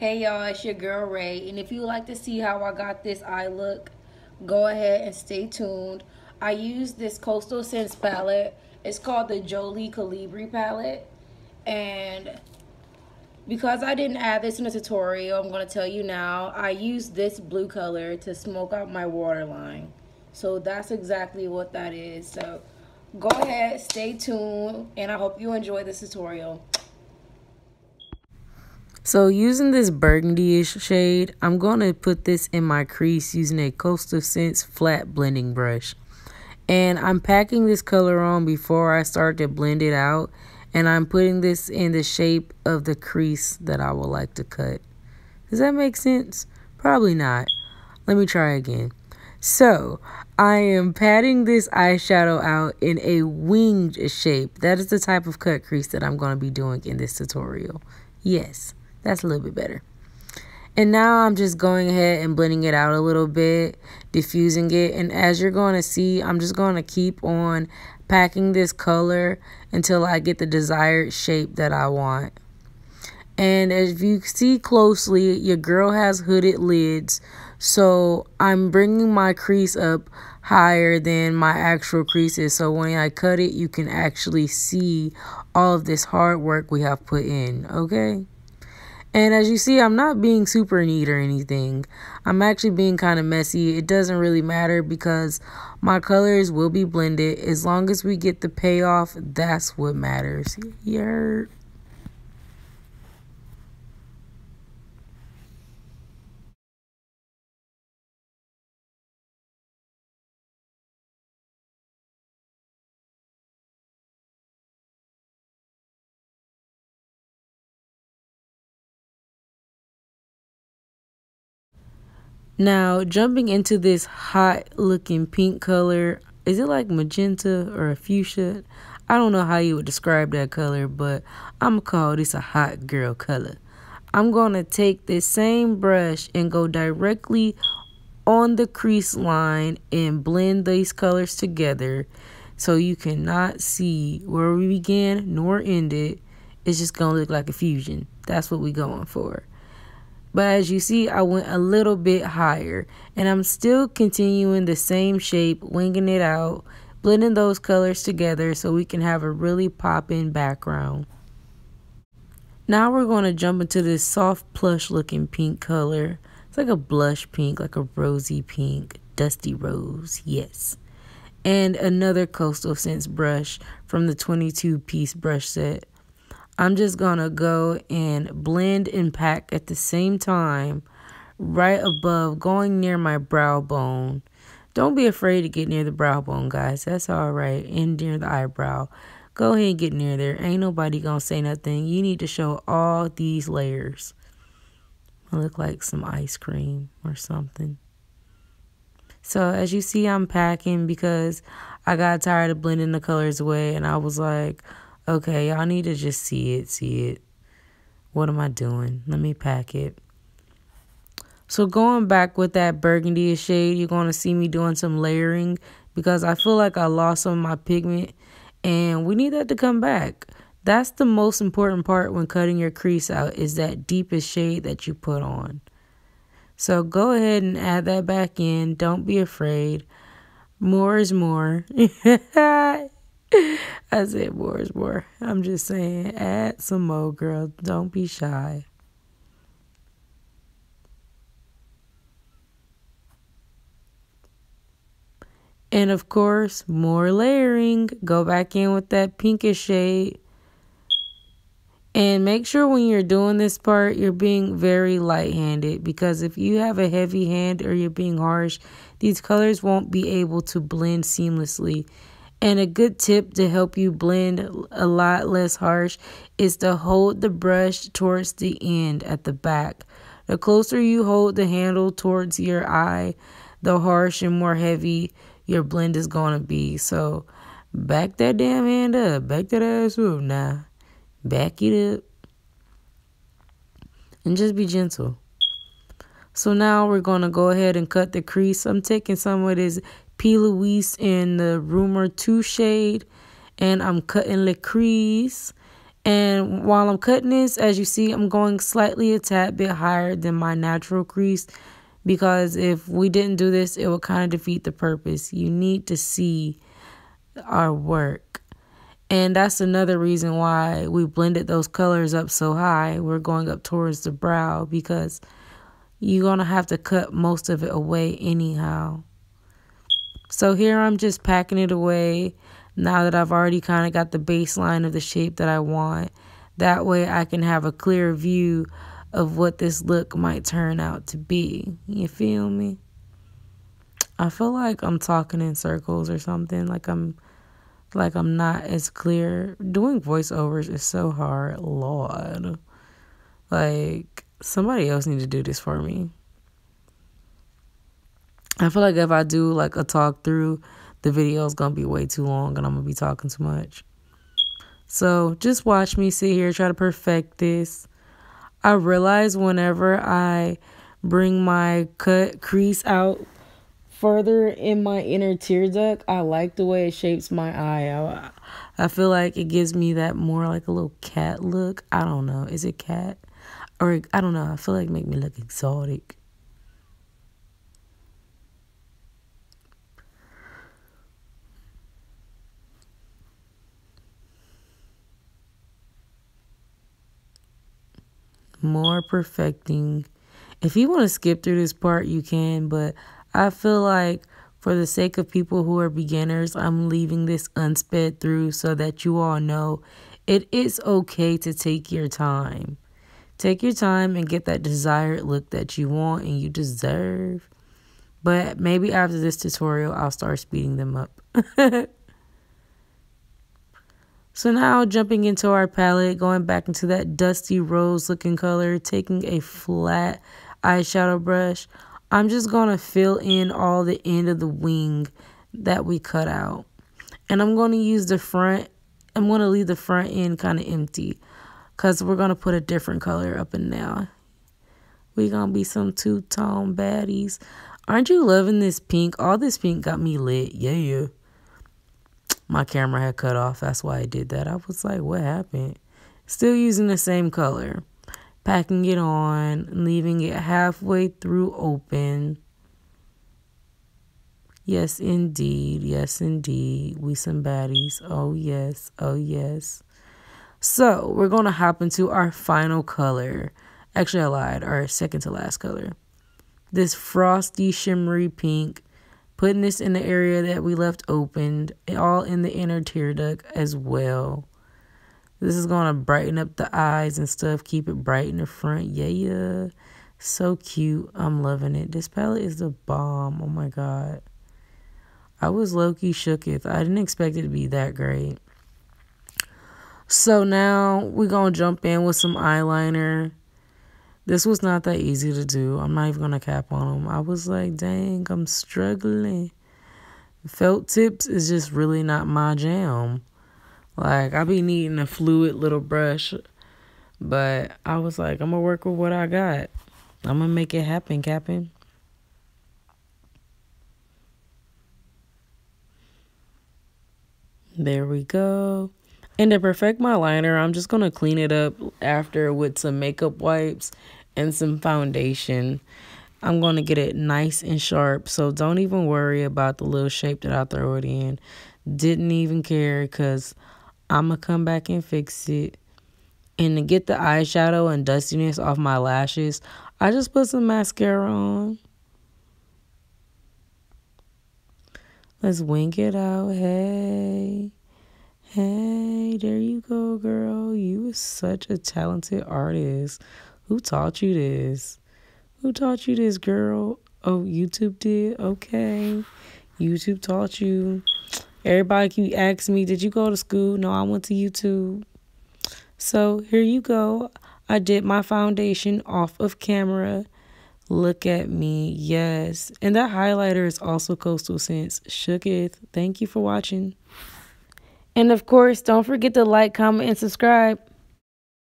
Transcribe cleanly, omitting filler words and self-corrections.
Hey y'all, it's your girl Ray, and if you would like to see how I got this eye look, go ahead and stay tuned. I use this Coastal Scents palette. It's called the Joli Colibri palette, and because I didn't add this in the tutorial, I'm going to tell you now. I used this blue color to smoke out my waterline, so that's exactly what that is. So go ahead, stay tuned, and I hope you enjoy this tutorial. So using this burgundy-ish shade, I'm going to put this in my crease using a Coastal Scents flat blending brush. And I'm packing this color on before I start to blend it out. And I'm putting this in the shape of the crease that I would like to cut. Does that make sense? Probably not. Let me try again. So, I am patting this eyeshadow out in a winged shape. That is the type of cut crease that I'm going to be doing in this tutorial. Yes. That's a little bit better. And now I'm just going ahead and blending it out a little bit, diffusing it. And as you're going to see, I'm just going to keep on packing this color until I get the desired shape that I want. And as you see closely, your girl has hooded lids. So I'm bringing my crease up higher than my actual crease is. So when I cut it, you can actually see all of this hard work we have put in, okay? And as you see, I'm not being super neat or anything. I'm actually being kind of messy. It doesn't really matter because my colors will be blended. As long as we get the payoff, that's what matters. You heard? Now, jumping into this hot looking pink color, is it like magenta or a fuchsia? I don't know how you would describe that color, but I'm going to call this a hot girl color. I'm going to take this same brush and go directly on the crease line and blend these colors together so you cannot see where we begin nor end it. It's just going to look like a fusion. That's what we're going for. But as you see, I went a little bit higher. And I'm still continuing the same shape, winging it out, blending those colors together so we can have a really poppin' background. Now we're going to jump into this soft plush looking pink color. It's like a blush pink, like a rosy pink, dusty rose, yes. And another Coastal Scents brush from the 22-piece brush set. I'm just going to go and blend and pack at the same time right above, going near my brow bone. Don't be afraid to get near the brow bone, guys. That's all right. And near the eyebrow. Go ahead and get near there. Ain't nobody going to say nothing. You need to show all these layers. I look like some ice cream or something. So as you see, I'm packing because I got tired of blending the colors away. And I was like, okay, y'all need to just see it. What am I doing? Let me pack it. So going back with that burgundy shade, you're going to see me doing some layering because I feel like I lost some of my pigment and we need that to come back. That's the most important part when cutting your crease out is that deepest shade that you put on. So go ahead and add that back in. Don't be afraid. More is more. I said more is more. I'm just saying, add some more, girl. Don't be shy. And of course, more layering. Go back in with that pinkish shade. And make sure when you're doing this part, you're being very light-handed. Because if you have a heavy hand or you're being harsh, these colors won't be able to blend seamlessly. And a good tip to help you blend a lot less harsh is to hold the brush towards the end at the back. The closer you hold the handle towards your eye, the harsh and more heavy your blend is going to be. So back that damn hand up. Back that ass up now. Back it up. And just be gentle. So now we're going to go ahead and cut the crease. I'm taking some of this P. Louise in the Rumor 2 shade. And I'm cutting the crease. And while I'm cutting this, as you see, I'm going slightly a tad bit higher than my natural crease, because if we didn't do this, it would kind of defeat the purpose. You need to see our work. And that's another reason why we blended those colors up so high. We're going up towards the brow because you're going to have to cut most of it away anyhow. So here I'm just packing it away now that I've already kind of got the baseline of the shape that I want. That way I can have a clear view of what this look might turn out to be. You feel me? I feel like I'm talking in circles or something, like I'm not as clear. Doing voiceovers is so hard, Lord. Like, somebody else need to do this for me. I feel like if I do like a talk through, the video is going to be way too long and I'm going to be talking too much. So just watch me sit here, try to perfect this. I realize whenever I bring my cut crease out further in my inner tear duct, I like the way it shapes my eye. I feel like it gives me that more like a little cat look. I don't know. Is it cat? Or I don't know. I feel like it make me look exotic. More perfecting. If you want to skip through this part, you can, but I feel like for the sake of people who are beginners, I'm leaving this unsped through so that you all know it is okay to take your time. Take your time and get that desired look that you want and you deserve. But maybe after this tutorial, I'll start speeding them up. So now jumping into our palette, going back into that dusty rose looking color, taking a flat eyeshadow brush, I'm just going to fill in all the end of the wing that we cut out. And I'm going to use the front, I'm going to leave the front end kind of empty because we're going to put a different color up and down. We're going to be some two-tone baddies. Aren't you loving this pink? All this pink got me lit. Yeah. My camera had cut off. That's why I did that. I was like, what happened? Still using the same color. Packing it on. Leaving it halfway through open. Yes, indeed. Yes, indeed. We some baddies. Oh, yes. Oh, yes. So, we're going to hop into our final color. Actually, I lied. Our second to last color. This frosty, shimmery pink. Putting this in the area that we left opened, all in the inner tear duct as well. This is going to brighten up the eyes and stuff, keep it bright in the front. Yeah. So cute. I'm loving it. This palette is the bomb. Oh my God. I was low-key shooketh. I didn't expect it to be that great. So now we're going to jump in with some eyeliner. This was not that easy to do. I'm not even going to cap on them. I was like, dang, I'm struggling. Felt tips is just really not my jam. Like, I be needing a fluid little brush. But I was like, I'm going to work with what I got. I'm going to make it happen, Captain. There we go. And to perfect my liner, I'm just going to clean it up after with some makeup wipes and some foundation. I'm going to get it nice and sharp, so don't even worry about the little shape that I throw it in. Didn't even care because I'm going to come back and fix it. And to get the eyeshadow and dustiness off my lashes, I just put some mascara on. Let's wink it out. Hey. Hey, there you go, girl. You are such a talented artist. Who taught you this? Who taught you this, girl? Oh, YouTube did? Okay. YouTube taught you. Everybody keep asking me, did you go to school? No, I went to YouTube. So, here you go. I did my foundation off of camera. Look at me. Yes. And that highlighter is also Coastal Scents. Shooketh. Thank you for watching. And of course, don't forget to like, comment, and subscribe.